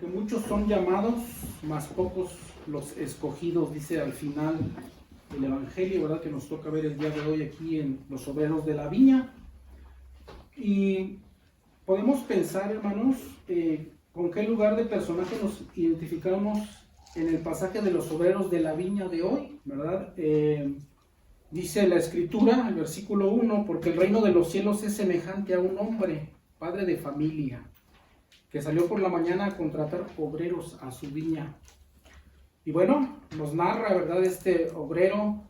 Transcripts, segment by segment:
porque muchos son llamados, mas pocos los escogidos, dice al final del Evangelio, ¿verdad? Que nos toca ver el día de hoy aquí en los obreros de la viña. Y podemos pensar, hermanos, con qué lugar de personaje nos identificamos en el pasaje de los obreros de la viña de hoy, ¿verdad? Dice la Escritura, el versículo 1, porque el reino de los cielos es semejante a un hombre, padre de familia, que salió por la mañana a contratar obreros a su viña. Y bueno, nos narra, ¿verdad? Este obrero,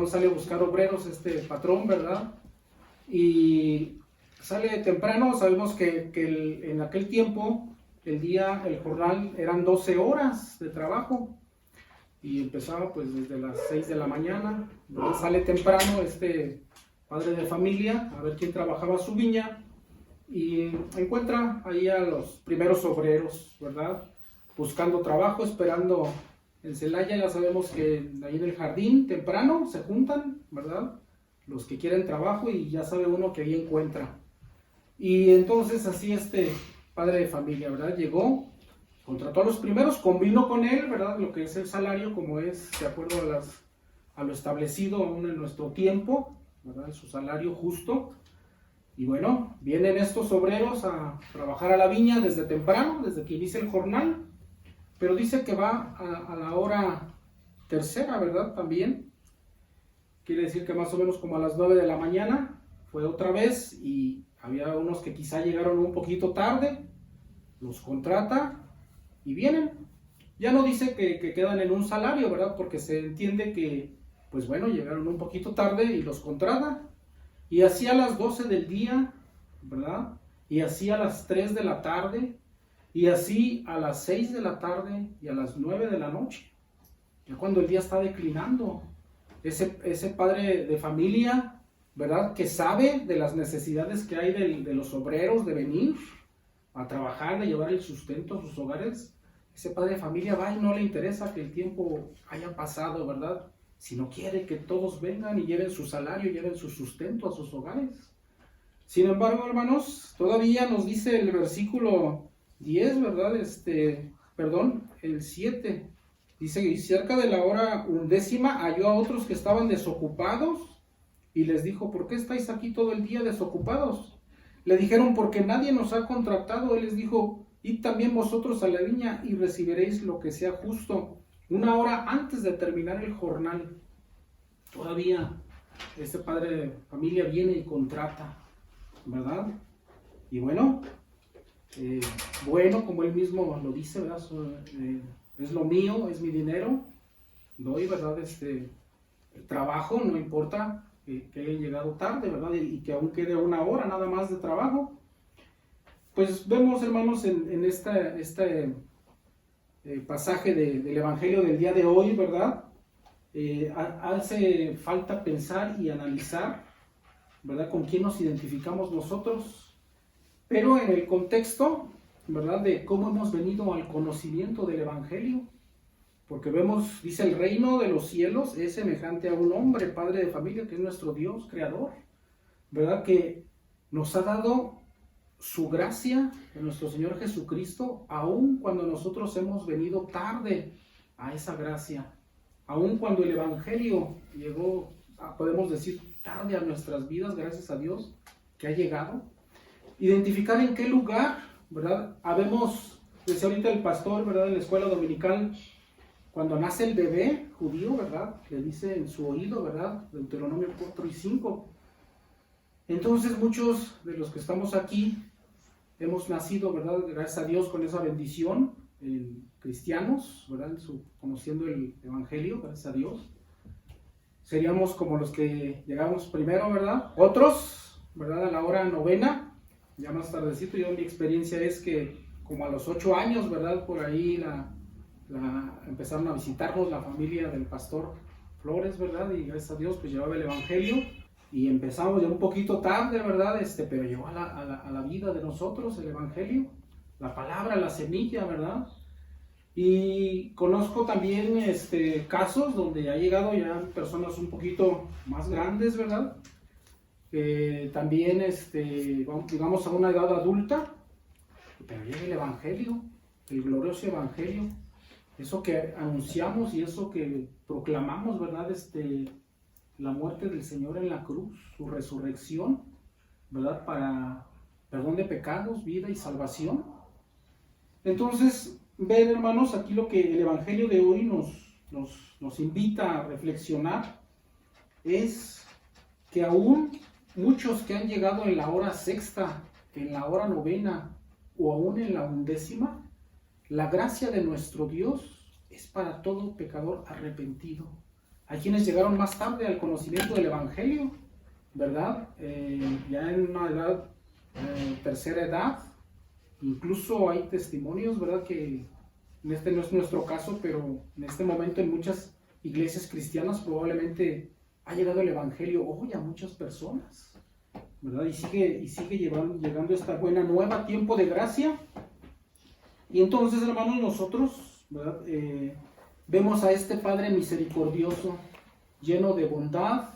sale a buscar obreros, este patrón, ¿verdad? Y sale temprano. Sabemos que en aquel tiempo, el jornal eran 12 horas de trabajo. Y empezaba pues desde las 6 de la mañana. Entonces sale temprano este padre de familia a ver quién trabajaba su viña. Y encuentra ahí a los primeros obreros, ¿verdad? Buscando trabajo, esperando en Celaya. Ya sabemos que ahí en el jardín temprano se juntan, ¿verdad? Los que quieren trabajo, y ya sabe uno que ahí encuentra. Y entonces así este padre de familia, ¿verdad? Llegó, contrató a los primeros, convino con él, ¿verdad? Lo que es el salario, como es de acuerdo a lo establecido aún en nuestro tiempo, ¿verdad? Su salario justo. Y bueno, vienen estos obreros a trabajar a la viña desde temprano, desde que inicia el jornal, pero dice que va a la hora tercera, ¿verdad? También quiere decir que más o menos como a las 9 de la mañana fue otra vez, y había unos que quizá llegaron un poquito tarde, los contrata y vienen. Ya no dice que quedan en un salario, ¿verdad? Porque se entiende que, pues bueno, llegaron un poquito tarde y los contrata. Y así a las 12 del día, ¿verdad? Y así a las 3 de la tarde, y así a las 6 de la tarde y a las 9 de la noche. Ya cuando el día está declinando, ese padre de familia, ¿verdad? Que sabe de las necesidades que hay de los obreros de venir a trabajar, de llevar el sustento a sus hogares. Ese padre de familia va y no le interesa que el tiempo haya pasado, ¿verdad? Si no quiere que todos vengan y lleven su salario, lleven su sustento a sus hogares. Sin embargo, hermanos, todavía nos dice el versículo 10, ¿verdad? El 7. Dice, y cerca de la hora 11 halló a otros que estaban desocupados y les dijo, ¿por qué estáis aquí todo el día desocupados? Le dijeron, porque nadie nos ha contratado. Él les dijo, id también vosotros a la viña y recibiréis lo que sea justo. Una hora antes de terminar el jornal, todavía este padre de familia viene y contrata, ¿verdad? Y bueno, como él mismo lo dice, ¿verdad? Es lo mío, es mi dinero, doy, ¿verdad? El trabajo, no importa que haya llegado tarde, ¿verdad? Y que aún quede una hora nada más de trabajo. Pues vemos, hermanos, en este pasaje del Evangelio del día de hoy, ¿verdad? Hace falta pensar y analizar, ¿verdad? Con quién nos identificamos nosotros, pero en el contexto, ¿verdad? De cómo hemos venido al conocimiento del Evangelio, porque vemos, dice, el reino de los cielos es semejante a un hombre, padre de familia, que es nuestro Dios, creador, ¿verdad? Que nos ha dado su gracia en nuestro Señor Jesucristo, aun cuando nosotros hemos venido tarde a esa gracia, aun cuando el Evangelio llegó, podemos decir, tarde a nuestras vidas, gracias a Dios que ha llegado. Identificar en qué lugar, ¿verdad? Habemos, decía ahorita el pastor, ¿verdad? En la escuela dominical, cuando nace el bebé judío, ¿verdad? Le dice en su oído, ¿verdad? Deuteronomio 4 y 5. Entonces muchos de los que estamos aquí hemos nacido, ¿verdad? Gracias a Dios con esa bendición, cristianos, ¿verdad? Conociendo el Evangelio, gracias a Dios. Seríamos como los que llegamos primero, ¿verdad? Otros, ¿verdad? A la hora novena, ya más tardecito. Yo, mi experiencia es que como a los 8 años, ¿verdad? Por ahí empezaron a visitarnos la familia del pastor Flores, ¿verdad? Y gracias a Dios pues llevaba el Evangelio. Y empezamos ya un poquito tarde, ¿verdad? Pero llegó a la vida de nosotros el Evangelio, la palabra, la semilla, ¿verdad? Y conozco también casos donde ha llegado ya personas un poquito más grandes, ¿verdad? También, digamos, a una edad adulta, Pero llega el Evangelio, el glorioso Evangelio, eso que anunciamos y eso que proclamamos, ¿verdad? La muerte del Señor en la cruz, su resurrección, ¿verdad? Para perdón de pecados, vida y salvación. Entonces, ven, hermanos, aquí lo que el Evangelio de hoy nos invita a reflexionar es que aún muchos que han llegado en la hora sexta, en la hora novena o aún en la 11ª, la gracia de nuestro Dios es para todo pecador arrepentido. Hay quienes llegaron más tarde al conocimiento del Evangelio, ¿verdad? Ya en una edad, tercera edad. Incluso hay testimonios, ¿verdad? Que no es nuestro caso, pero en este momento en muchas iglesias cristianas probablemente ha llegado el Evangelio hoy a muchas personas, ¿verdad? Y sigue llegando esta buena nueva, tiempo de gracia. Y entonces, hermanos, nosotros, ¿verdad? Vemos a este Padre misericordioso, lleno de bondad,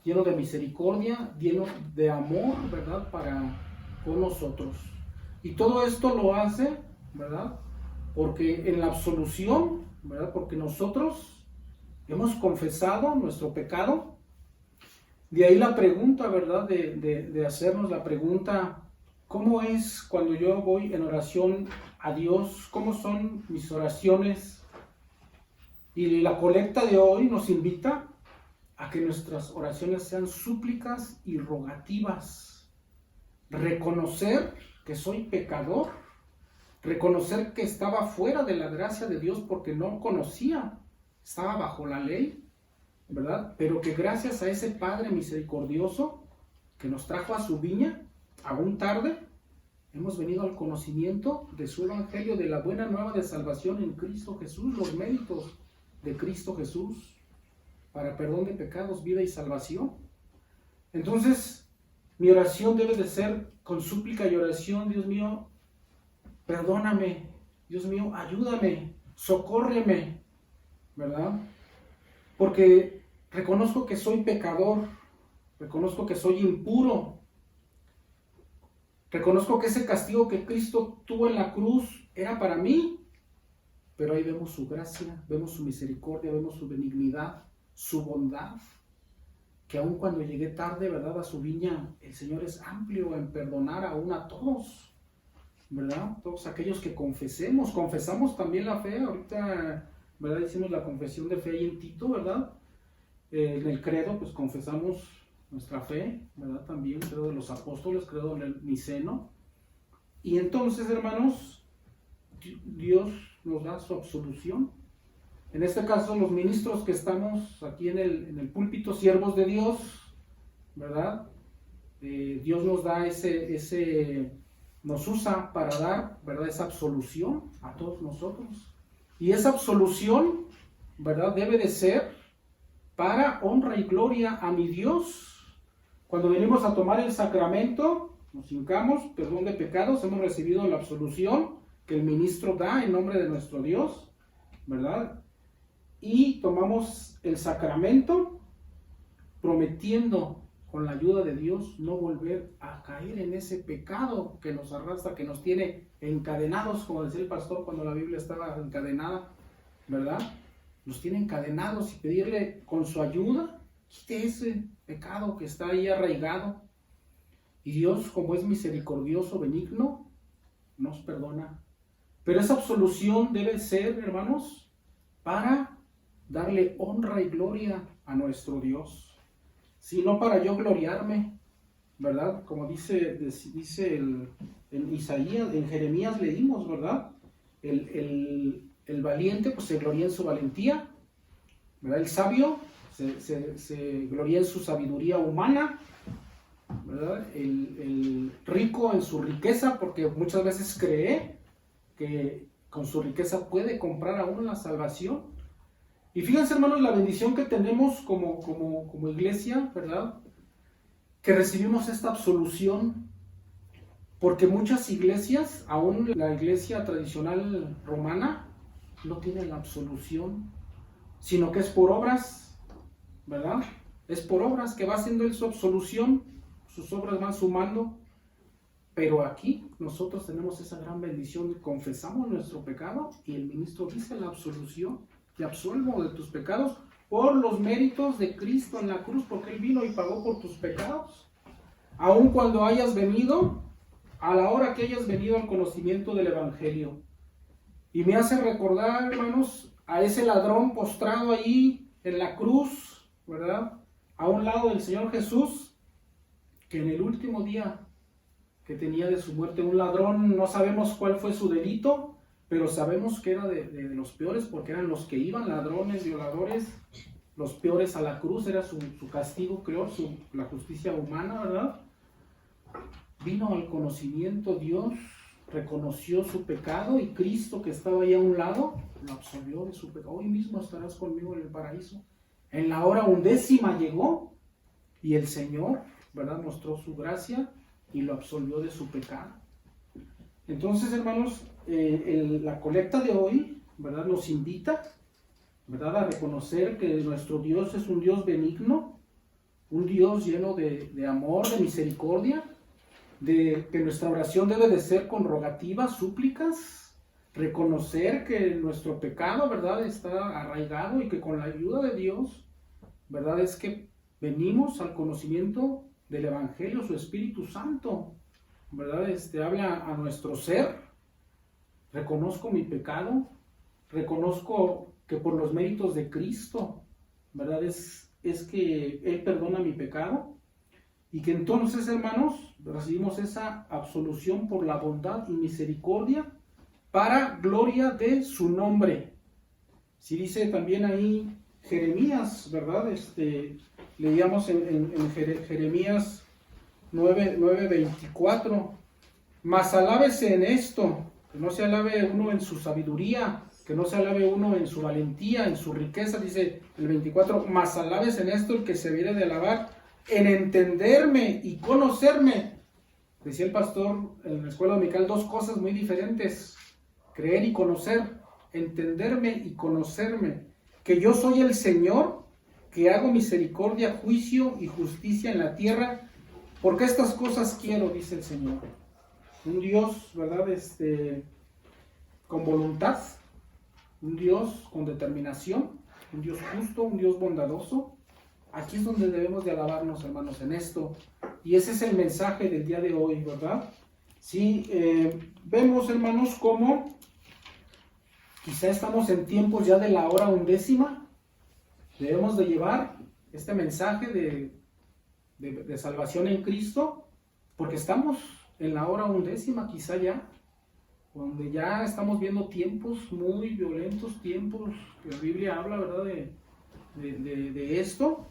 lleno de misericordia, lleno de amor, ¿verdad? Para con nosotros. Y todo esto lo hace, ¿verdad? Porque en la absolución, ¿verdad? Porque nosotros hemos confesado nuestro pecado. De ahí la pregunta, ¿verdad? De hacernos la pregunta, ¿cómo es cuando yo voy en oración a Dios? ¿Cómo son mis oraciones? Y la colecta de hoy nos invita a que nuestras oraciones sean súplicas y rogativas. Reconocer que soy pecador, reconocer que estaba fuera de la gracia de Dios porque no conocía, estaba bajo la ley, ¿verdad? Pero que gracias a ese Padre misericordioso que nos trajo a su viña, aún tarde, hemos venido al conocimiento de su Evangelio, de la buena nueva de salvación en Cristo Jesús, los méritos de Cristo Jesús para perdón de pecados, vida y salvación. Entonces, mi oración debe de ser con súplica y oración. Dios mío, perdóname. Dios mío, ayúdame, socórreme, ¿verdad? Porque reconozco que soy pecador, reconozco que soy impuro, reconozco que ese castigo que Cristo tuvo en la cruz era para mí, pero ahí vemos su gracia, vemos su misericordia, vemos su benignidad, su bondad, que aun cuando llegué tarde, ¿verdad?, a su viña, el Señor es amplio en perdonar aún a todos, ¿verdad? Todos aquellos que confesamos también la fe. Ahorita, ¿verdad?, hicimos la confesión de fe ahí en Tito, ¿verdad? En el credo, pues confesamos nuestra fe, ¿verdad? También credo de los apóstoles, credo en el niceno. Y entonces, hermanos, Dios nos da su absolución. En este caso, los ministros que estamos aquí en el púlpito, siervos de Dios, ¿verdad? Dios nos da nos usa para dar, ¿verdad?, esa absolución a todos nosotros. Y esa absolución, ¿verdad?, debe de ser para honra y gloria a mi Dios. Cuando venimos a tomar el sacramento, nos hincamos, perdón de pecados, hemos recibido la absolución que el ministro da en nombre de nuestro Dios, ¿verdad? Y tomamos el sacramento prometiendo con la ayuda de Dios no volver a caer en ese pecado que nos arrastra, que nos tiene encadenados, como decía el pastor cuando la Biblia estaba encadenada, ¿verdad? Nos tiene encadenados, y pedirle con su ayuda quite ese pecado que está ahí arraigado. Y Dios, como es misericordioso, benigno, nos perdona. Pero esa absolución debe ser, hermanos, para darle honra y gloria a nuestro Dios, sino para yo gloriarme, ¿verdad? Como dice en Isaías, en Jeremías leímos, ¿verdad? El valiente pues se gloria en su valentía, ¿verdad? El sabio se gloria en su sabiduría humana, ¿verdad? El rico en su riqueza, porque muchas veces cree que con su riqueza puede comprar aún la salvación. Y fíjense, hermanos, la bendición que tenemos como iglesia, ¿verdad? Que recibimos esta absolución, porque muchas iglesias, aún la iglesia tradicional romana, no tienen la absolución, sino que es por obras, ¿verdad? Es por obras que va haciendo él su absolución, sus obras van sumando, Pero aquí nosotros tenemos esa gran bendición, confesamos nuestro pecado y el ministro dice la absolución, te absuelvo de tus pecados por los méritos de Cristo en la cruz, porque Él vino y pagó por tus pecados. Aun cuando hayas venido, a la hora que hayas venido al conocimiento del Evangelio. Y me hace recordar, hermanos, a ese ladrón postrado ahí en la cruz, ¿verdad? A un lado del Señor Jesús, que en el último día que tenía de su muerte, un ladrón, no sabemos cuál fue su delito, pero sabemos que era de los peores, porque eran los que iban, ladrones, violadores, los peores a la cruz, era su castigo, creo, la justicia humana, ¿verdad? Vino al conocimiento Dios, reconoció su pecado y Cristo, que estaba ahí a un lado, lo absolvió de su pecado. Hoy mismo estarás conmigo en el paraíso. En la hora 11ª llegó y el Señor, ¿verdad?, mostró su gracia y lo absolvió de su pecado. Entonces, hermanos, la colecta de hoy, ¿verdad?, nos invita, ¿verdad?, a reconocer que nuestro Dios es un Dios benigno, un Dios lleno de amor, de misericordia, de que nuestra oración debe de ser con rogativas, súplicas, reconocer que nuestro pecado, ¿verdad?, está arraigado y que con la ayuda de Dios, ¿verdad?, es que venimos al conocimiento del Evangelio, su Espíritu Santo, ¿verdad? Habla a nuestro ser. Reconozco mi pecado, reconozco que por los méritos de Cristo, ¿verdad?, es que Él perdona mi pecado, y que entonces, hermanos, recibimos esa absolución por la bondad y misericordia para gloria de su nombre. Si dice también ahí Jeremías, ¿verdad? Leíamos en Jeremías 9:24, mas alábese en esto, que no se alabe uno en su sabiduría, que no se alabe uno en su valentía, en su riqueza, dice el 24, mas alábese en esto el que se viene de alabar, en entenderme y conocerme. Decía el pastor en la escuela dominical, dos cosas muy diferentes: creer y conocer, entenderme y conocerme, que yo soy el Señor, que hago misericordia, juicio y justicia en la tierra, porque estas cosas quiero, dice el Señor. Un Dios, ¿verdad?, con voluntad, un Dios con determinación, un Dios justo, un Dios bondadoso. Aquí es donde debemos de alabarnos, hermanos, en esto. Y ese es el mensaje del día de hoy, ¿verdad? Sí, vemos, hermanos, cómo quizá estamos en tiempos ya de la hora 11ª. Debemos de llevar este mensaje de salvación en Cristo, porque estamos en la hora 11ª, quizá ya, donde ya estamos viendo tiempos muy violentos, tiempos que la Biblia habla, ¿verdad?, de esto.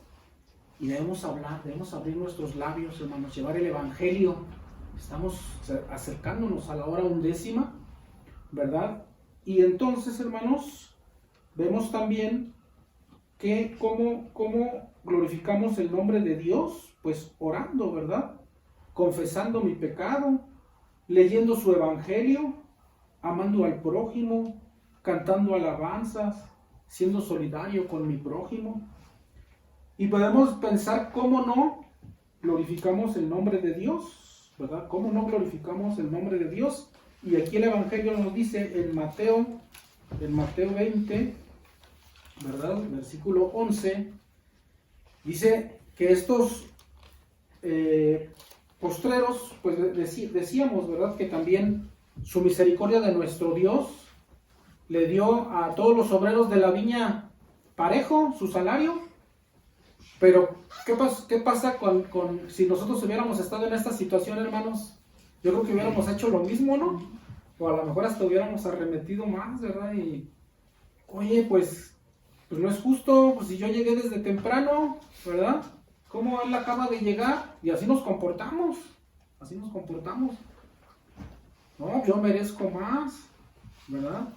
Y debemos hablar, debemos abrir nuestros labios, hermanos, llevar el Evangelio. Estamos acercándonos a la hora 11ª, ¿verdad? Y entonces, hermanos, vemos también que cómo glorificamos el nombre de Dios, pues orando, ¿verdad? Confesando mi pecado, leyendo su Evangelio, amando al prójimo, cantando alabanzas, siendo solidario con mi prójimo. Y podemos pensar cómo no glorificamos el nombre de Dios, ¿verdad? ¿Cómo no glorificamos el nombre de Dios? Y aquí el Evangelio nos dice en Mateo 20, ¿verdad?, versículo 11, dice que estos postreros, pues decíamos, ¿verdad?, que también su misericordia de nuestro Dios le dio a todos los obreros de la viña parejo su salario. Pero, ¿qué pasa si nosotros hubiéramos estado en esta situación, hermanos? Yo creo que hubiéramos hecho lo mismo, ¿no? O a lo mejor hasta hubiéramos arremetido más, ¿verdad? Y, oye, pues no es justo, pues si yo llegué desde temprano, ¿verdad? ¿Cómo él acaba de llegar? Y así nos comportamos, No, yo merezco más, ¿verdad?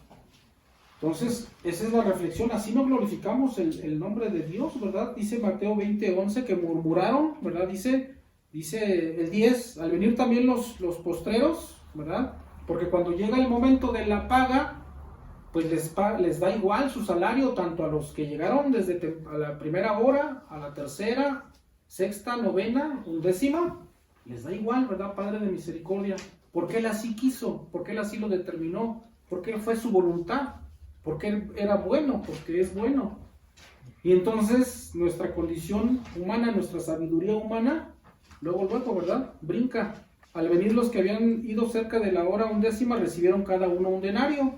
Entonces, esa es la reflexión, así no glorificamos el nombre de Dios, ¿verdad? Dice Mateo 20:11 que murmuraron, ¿verdad? Dice el 10, al venir también los postreros, ¿verdad? Porque cuando llega el momento de la paga, pues les da igual su salario, tanto a los que llegaron desde a la primera hora, a la tercera, sexta, novena, 11ª, Les da igual, ¿verdad? Padre de misericordia. Porque Él así quiso, porque Él así lo determinó, porque fue su voluntad, porque Él era bueno, porque es bueno. Y entonces nuestra condición humana, nuestra sabiduría humana, luego, ¿verdad? Brinca. Al venir los que habían ido cerca de la hora 1/10, recibieron cada uno un denario.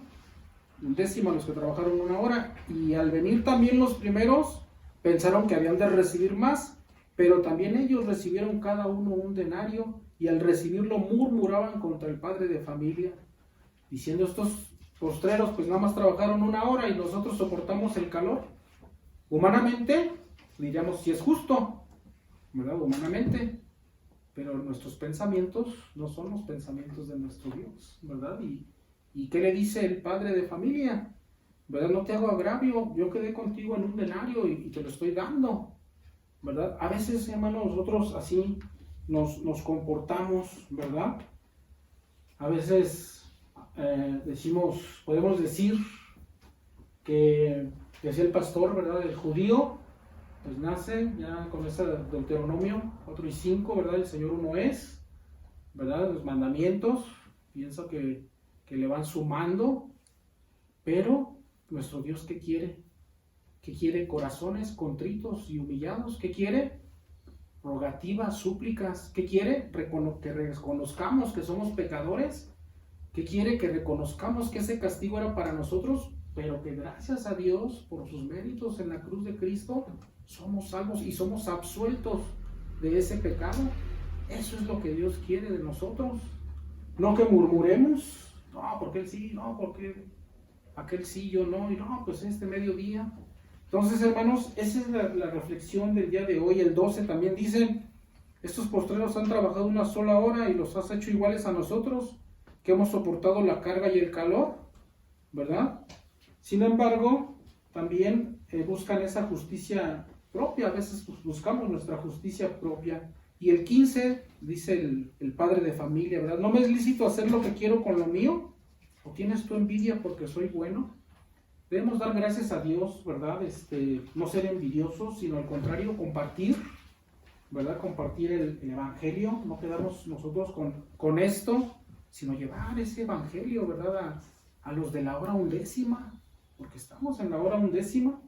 1/10 los que trabajaron 1 hora. Y al venir también los primeros, pensaron que habían de recibir más, pero también ellos recibieron cada uno un denario, y al recibirlo murmuraban contra el padre de familia, diciendo: estos postreros pues nada más trabajaron 1 hora y nosotros soportamos el calor. Humanamente diríamos si es justo, ¿verdad? Humanamente, pero nuestros pensamientos no son los pensamientos de nuestro Dios, ¿verdad? ¿Y qué le dice el padre de familia? ¿Verdad? No te hago agravio, yo quedé contigo en un denario y te lo estoy dando, ¿verdad? A veces, hermanos, nosotros así nos comportamos, ¿verdad? A veces podemos decir que decía el pastor, ¿verdad? El judío pues nace ya con ese Deuteronomio 4:5, ¿verdad? El Señor uno es, ¿verdad? Los mandamientos, pienso que le van sumando, pero nuestro Dios, ¿qué quiere? ¿Qué quiere? Corazones contritos y humillados. ¿Qué quiere? Rogativas, súplicas. ¿Qué quiere? Que reconozcamos que somos pecadores. ¿Qué quiere? Que reconozcamos que ese castigo era para nosotros, pero que gracias a Dios, por sus méritos en la cruz de Cristo, somos salvos y somos absueltos de ese pecado. Eso es lo que Dios quiere de nosotros. No que murmuremos, no, porque él sí, no, porque aquel sí, yo no, y no, pues mediodía. Entonces, hermanos, esa es la reflexión del día de hoy. El 12 también dice: estos postreros han trabajado 1 sola hora y los has hecho iguales a nosotros, que hemos soportado la carga y el calor, ¿verdad? Sin embargo, también buscan esa justicia propia. A veces buscamos nuestra justicia propia. Y el 15 dice el padre de familia, ¿verdad? ¿No me es lícito hacer lo que quiero con lo mío? ¿O tienes tu envidia porque soy bueno? Debemos dar gracias a Dios, ¿verdad? No ser envidiosos, sino al contrario, compartir, ¿verdad? Compartir el evangelio, no quedarnos nosotros con esto, sino llevar ese evangelio, ¿verdad? A los de la hora 1/10, porque estamos en la hora 1/10.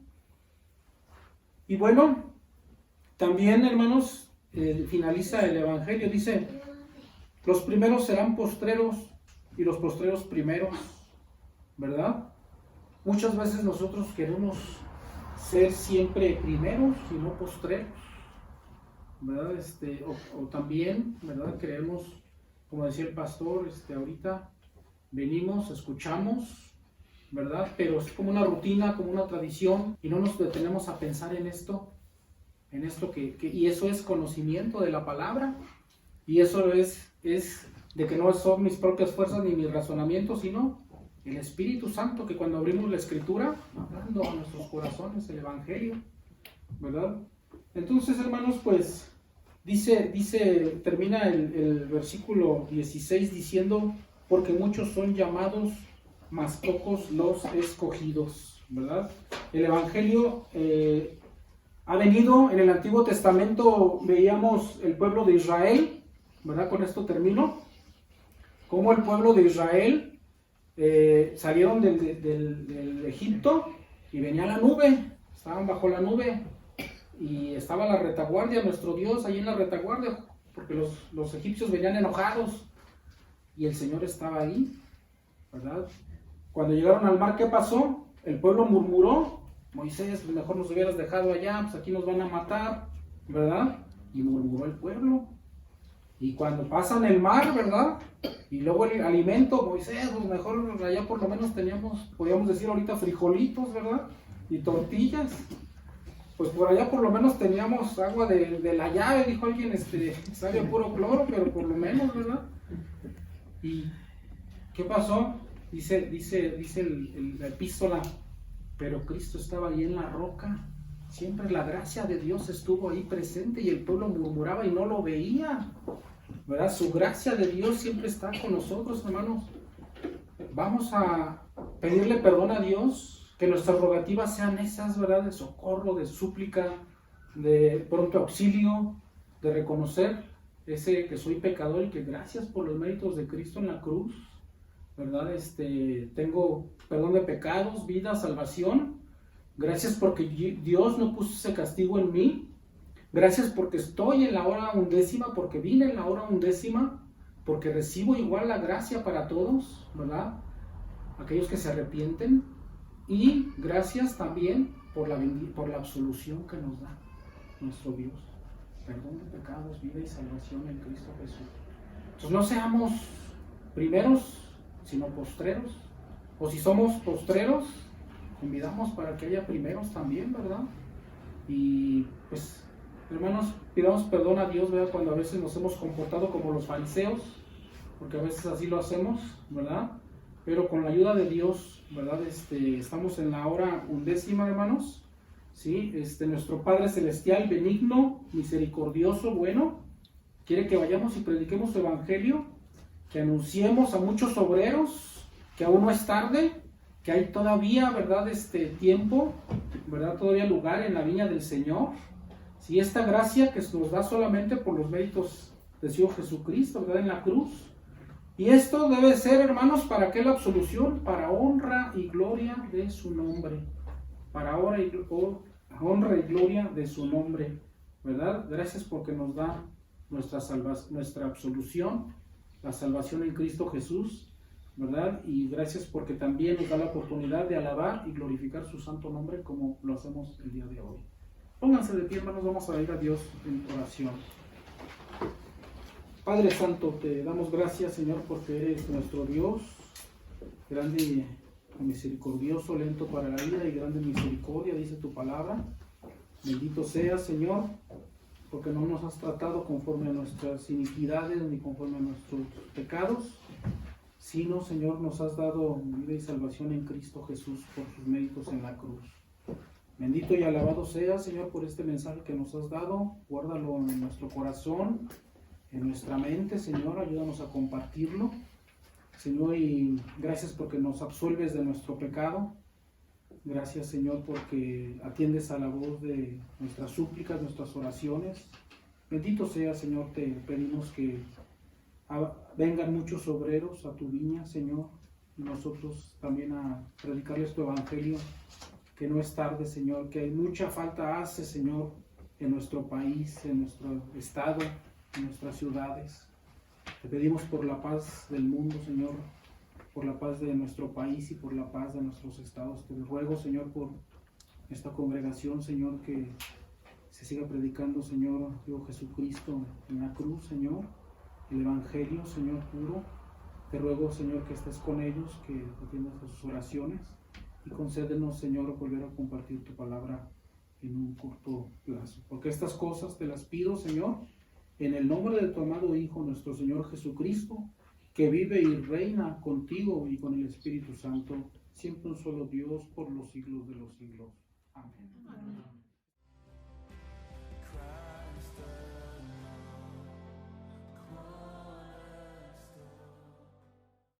Y bueno, también, hermanos, finaliza el evangelio, dice: los primeros serán postreros y los postreros primeros, ¿verdad? Muchas veces nosotros queremos ser siempre primeros y no postreros, ¿verdad? O también, ¿verdad? Creemos, como decía el pastor, ahorita venimos, escuchamos, ¿verdad? Pero es como una rutina, como una tradición, y no nos detenemos a pensar en esto y eso es conocimiento de la palabra, y eso es de que no son mis propias fuerzas ni mis razonamientos, sino el Espíritu Santo, que cuando abrimos la Escritura, hablando a nuestros corazones el Evangelio, ¿verdad? Entonces, hermanos, pues termina el versículo 16 diciendo: porque muchos son llamados, mas pocos los escogidos, ¿verdad? El Evangelio ha venido en el Antiguo Testamento, veíamos el pueblo de Israel, ¿verdad? Con esto termino. Cómo el pueblo de Israel salieron del Egipto y venía la nube, estaban bajo la nube y estaba la retaguardia, nuestro Dios ahí en la retaguardia, porque los egipcios venían enojados y el Señor estaba ahí, ¿verdad? Cuando llegaron al mar, ¿qué pasó? El pueblo murmuró: Moisés, mejor nos hubieras dejado allá, pues aquí nos van a matar, ¿verdad? Y murmuró el pueblo. Y cuando pasan el mar, ¿verdad? Y luego el alimento, Moisés, pues mejor allá por lo menos podíamos decir ahorita frijolitos, ¿verdad? Y tortillas. Pues por allá por lo menos teníamos agua de la llave, dijo alguien, sabe a puro cloro, pero por lo menos, ¿verdad? ¿Y qué pasó? Dice la epístola: pero Cristo estaba ahí en la roca. Siempre la gracia de Dios estuvo ahí presente y el pueblo murmuraba y no lo veía, ¿verdad? Su gracia de Dios siempre está con nosotros, hermanos. Vamos a pedirle perdón a Dios, que nuestras rogativas sean esas, ¿verdad? De socorro, de súplica, de pronto auxilio, de reconocer ese que soy pecador y que gracias por los méritos de Cristo en la cruz, ¿verdad? Tengo perdón de pecados, vida, salvación. Gracias porque Dios no puso ese castigo en mí. Gracias porque estoy en la hora undécima, porque vine en la hora undécima, porque recibo igual la gracia para todos, ¿verdad? Aquellos que se arrepienten. Y gracias también por la absolución que nos da nuestro Dios. Perdón de pecados, vida y salvación en Cristo Jesús. Entonces no seamos primeros, sino postreros. O si somos postreros, convidamos para que haya primeros también, ¿verdad? Y pues, hermanos, pidamos perdón a Dios, ¿verdad? Cuando a veces nos hemos comportado como los fariseos, porque a veces así lo hacemos, ¿verdad? Pero con la ayuda de Dios, ¿verdad? Estamos en la hora undécima, hermanos. ¿Sí? Nuestro Padre Celestial, benigno, misericordioso, bueno, quiere que vayamos y prediquemos su evangelio, que anunciemos a muchos obreros que aún no es tarde, que hay todavía, ¿verdad? Tiempo, ¿verdad? Todavía lugar en la viña del Señor. Si esta gracia que nos da solamente por los méritos del Señor Jesucristo, ¿verdad? En la cruz. Y esto debe ser, hermanos, ¿para qué la absolución? Para honra y gloria de su nombre. Para honra y gloria de su nombre, ¿verdad? Gracias porque nos da nuestra absolución, la salvación en Cristo Jesús, ¿verdad? Y gracias porque también nos da la oportunidad de alabar y glorificar su santo nombre como lo hacemos el día de hoy. Pónganse de pie, hermanos, vamos a ir a Dios en oración. Padre Santo, te damos gracias, Señor, porque eres nuestro Dios, grande y misericordioso, lento para la ira y grande misericordia, dice tu palabra. Bendito seas, Señor, porque no nos has tratado conforme a nuestras iniquidades ni conforme a nuestros pecados, sino, Señor, nos has dado vida y salvación en Cristo Jesús por sus méritos en la cruz. Bendito y alabado seas, Señor, por este mensaje que nos has dado. Guárdalo en nuestro corazón, en nuestra mente, Señor, ayúdanos a compartirlo. Señor, y gracias porque nos absuelves de nuestro pecado. Gracias, Señor, porque atiendes a la voz de nuestras súplicas, nuestras oraciones. Bendito sea, Señor, te pedimos que vengan muchos obreros a tu viña, Señor, y nosotros también a predicarles tu evangelio, que no es tarde, Señor, que mucha falta hace, Señor, en nuestro país, en nuestro estado, en nuestras ciudades. Te pedimos por la paz del mundo, Señor, por la paz de nuestro país y por la paz de nuestros estados. Te ruego, Señor, por esta congregación, Señor, que se siga predicando, Señor, Dios Jesucristo en la cruz, Señor, el evangelio, Señor, puro. Te ruego, Señor, que estés con ellos, que atiendas a sus oraciones y concédenos, Señor, volver a compartir tu palabra en un corto plazo. Porque estas cosas te las pido, Señor, en el nombre de tu amado Hijo, nuestro Señor Jesucristo, que vive y reina contigo y con el Espíritu Santo, siempre un solo Dios, por los siglos de los siglos. Amén.